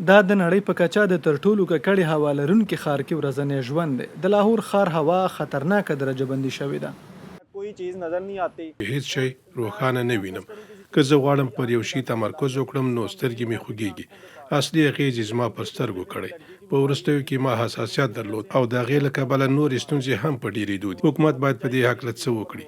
دا د نړۍ په کچه د تر ټولو ککړې هوا لرونکي ښار کې ورځنی ژوند دی. د لاهور ښار هوا خطرناکه درجه بندي شوې ده. هیڅ شی روښانه نه وینم. که زه غواړم پر یو شي تمرکز وکړم نو سترګې مې خوږیږي. اصلي اغېز یې زما پر سترګو کړی. په وروستیو کې ما حساسیت درلود او د هغې له کبله نورې ستونزې هم په ډېرېدو دي. حکومت باید په دې هکله څه وکړي.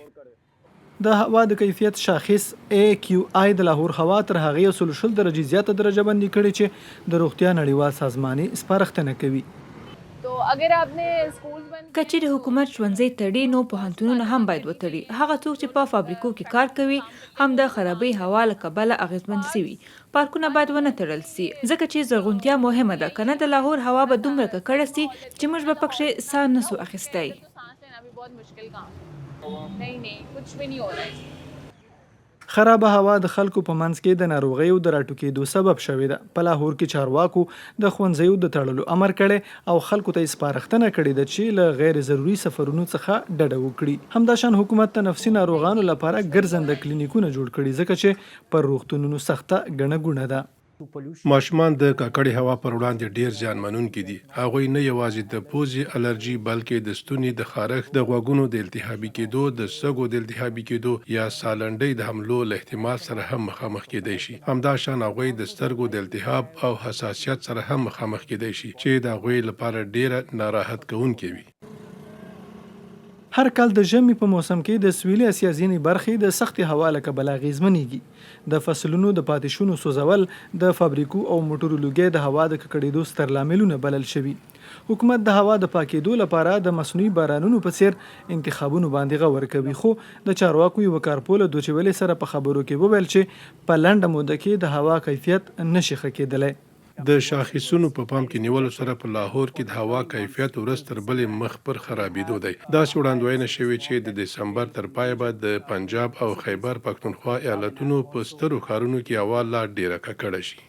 د هوا د کیفیت شاخص AQI د لاهور هوا تر هغې 120 درجې زیاته درجه بندي کړې چې د روغتیا نړیوال سازماني سپارښتنه کوي. کچېرې حکومت ښوونځي تړي نو پوهنتونونه هم باید وتړي. هغه څوک چې په فابریکو کې کار کوي هم د خرابې هوا له کبله اغېزمن سوي. پارکونه باید ونه تړل سي ځکه چې زرغونتیا مهمه ده. کنه د لاهور هوا به دومره ککړه سي چې موږ به پکښې ساه نسو اخیستی. خرابه هوا د خلکو په منځ کې د ناروغیو د راټوکېدو سبب شوې ده. په لاهور کې چارواکو د ښوونځیو د تړلو امر کړی او خلکو ته یې سپارښتنه کړې ده چې له غیر ضروري سفرونو څخه ډډه وکړي. همداشان حکومت ته نفسي ناروغانو لپاره ګرځنده کلینیکونه جوړ کړي ځکه چې پر روغتونونو سخته ګڼه ګوڼه ده. ماشومان د ککړې هوا پر وړاندې ډیر زیان منونکي دي. هغوی نه یوازې د پوزې الرجي بلکې د ستوني د خارښ، د غوږونو د التهابي کېدو، د سږو د التهابي کېدو یا سالنډۍ د حملو له احتمال سره هم مخامخ کېدای شي. همداشان هغوی د سترګو د التهاب او حساسیت سره هم مخامخ کېدای شي چې د هغوی لپاره ډیره ناراحت کوونکې وي. هر کال د ژمي په موسم کې د سویلي اسیا ځینې برخې د سختې هوا له کبله اغېزمنېږي. د فصلونو د پاتې شونو سوځول د فابریکو او موټرو لوګي د هوا د ککړېدو ستر لاملونه بلل شوي. حکومت د هوا د پاکېدو لپاره د مصنوعي بارانونو په څیر انتخابونو باندې غور کوي. خو د چارواکو یو کارپوه له دویچه ویله سره په خبرو کې وویل چې په لنډه موده کې د هوا کیفیت نشي ښه کېدلی. د شاخصونو په پام کې نیولو سره په لاهور کې د هوا کیفیت ورځ تر بلې مخ پر خرابېدو دی. داسې وړاندوینه شوې چې د دسمبر تر پایه به د پنجاب او خیبر پښتونخوا ایالتونو په سترو ښارونو کې هوا لا ډیره ککړه شي.